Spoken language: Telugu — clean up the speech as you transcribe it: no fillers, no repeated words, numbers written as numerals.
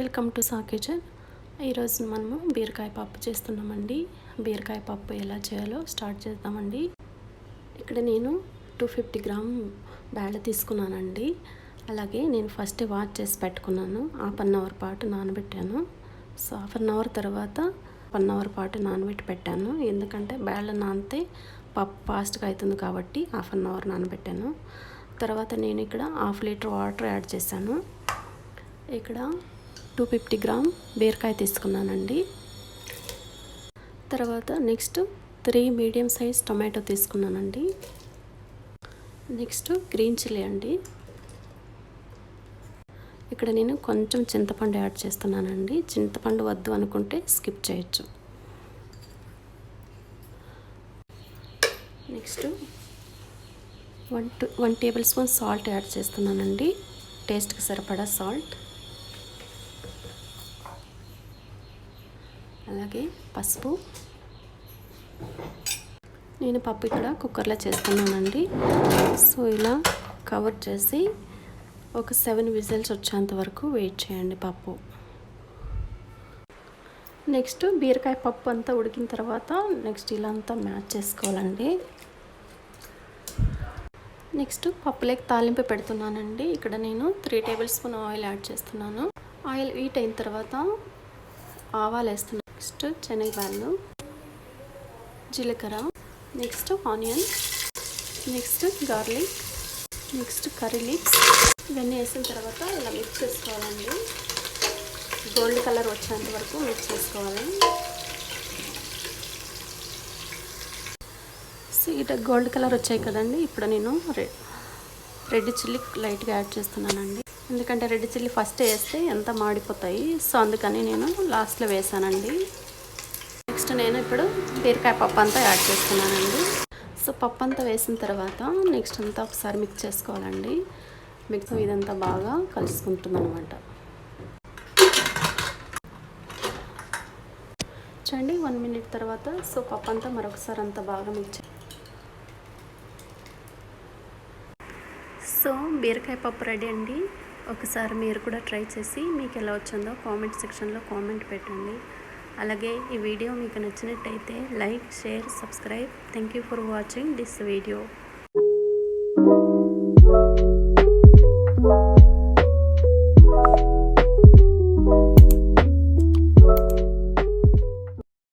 Welcome to saw kitchen. ఈరోజు మనము బీరకాయ పప్పు చేస్తున్నామండి. బీరకాయ పప్పు ఎలా చేయాలో స్టార్ట్ చేద్దామండి. ఇక్కడ నేను 250 గ్రామ్ బ్యాళ్ళ తీసుకున్నానండి. అలాగే నేను ఫస్ట్ వాష్ చేసి పెట్టుకున్నాను. హాఫ్ అన్ అవర్ పాటు నానబెట్టాను. సో హాఫ్ అన్ అవర్ తర్వాత 1 అవర్ పాటు నానబెట్టి పెట్టాను. ఎందుకంటే బ్యాళ్ళ నానితే పప్పు ఫాస్ట్గా అవుతుంది కాబట్టి హాఫ్ అన్ అవర్ నానబెట్టాను. తర్వాత నేను ఇక్కడ 1/2 లీటర్ వాటర్ యాడ్ చేశాను. ఇక్కడ 250 గ్రామ్ బీరకాయ తీసుకున్నానండి. తర్వాత నెక్స్ట్ 3 మీడియం సైజ్ టొమాటో తీసుకున్నానండి. నెక్స్ట్ గ్రీన్ చిల్లీ అండి. ఇక్కడ నేను కొంచెం చింతపండు యాడ్ చేస్తున్నానండి. చింతపండు వద్దు అనుకుంటే స్కిప్ చేయొచ్చు. Next 1 table spoon salt add చేస్తున్నానండి. టేస్ట్కి సరిపడా సాల్ట్. అలాగే పసుపు. నేను పప్పు ఇక్కడ కుక్కర్లో చేస్తున్నానండి. సో ఇలా కవర్ చేసి ఒక 7 విజిల్స్ వచ్చేంత వరకు వెయిట్ చేయండి పప్పు. నెక్స్ట్ బీరకాయ పప్పు అంతా ఉడికిన తర్వాత నెక్స్ట్ ఇలా అంతా మ్యాచ్ చేసుకోవాలండి. నెక్స్ట్ పప్పులోకి తాలింపు పెడుతున్నానండి. ఇక్కడ నేను 3 టేబుల్ స్పూన్ ఆయిల్ యాడ్ చేస్తున్నాను. ఆయిల్ హీట్ అయిన తర్వాత ఆవాలు వేస్తున్నాను. నెక్స్ట్ శనగబాళ్ళు, జీలకర్ర, next onion, next garlic, next curry leaves. ఇవన్నీ వేసిన తర్వాత ఇలా మిక్స్ చేసుకోవాలండి. గోల్డ్ కలర్ వచ్చేంత వరకు మిక్స్ చేసుకోవాలి. సో ఇట గోల్డ్ కలర్ వచ్చాయి కదండి. ఇప్పుడు నేను రెడ్ చిల్లీ లైట్గా యాడ్ చేస్తున్నానండి. ఎందుకంటే రెడ్ చిల్లీ ఫస్ట్ వేస్తే ఎంత మాడిపోతాయి. సో అందుకని నేను లాస్ట్లో వేసానండి. నెక్స్ట్ నేను ఇప్పుడు బీరకాయ పప్పు అంతా యాడ్ చేస్తున్నానండి. సో పప్పు అంతా వేసిన తర్వాత నెక్స్ట్ అంతా ఒకసారి మిక్స్ చేసుకోవాలండి. మిక్స్ ఇదంతా బాగా కలుసుకుంటుంది అనమాట. చూడండి 1 మినిట్ తర్వాత సో పప్పు అంతా మరొకసారి అంతా బాగా మిక్స్. సో బీరకాయ పప్పు రెడీ అండి. ఒకసారి మీరు కూడా ట్రై చేసి మీకు ఎలా వచ్చిందో కామెంట్ సెక్షన్లో కామెంట్ పెట్టండి. అలాగే ఈ వీడియో మీకు నచ్చినట్టయితే like, share, subscribe. Thank you for watching this video.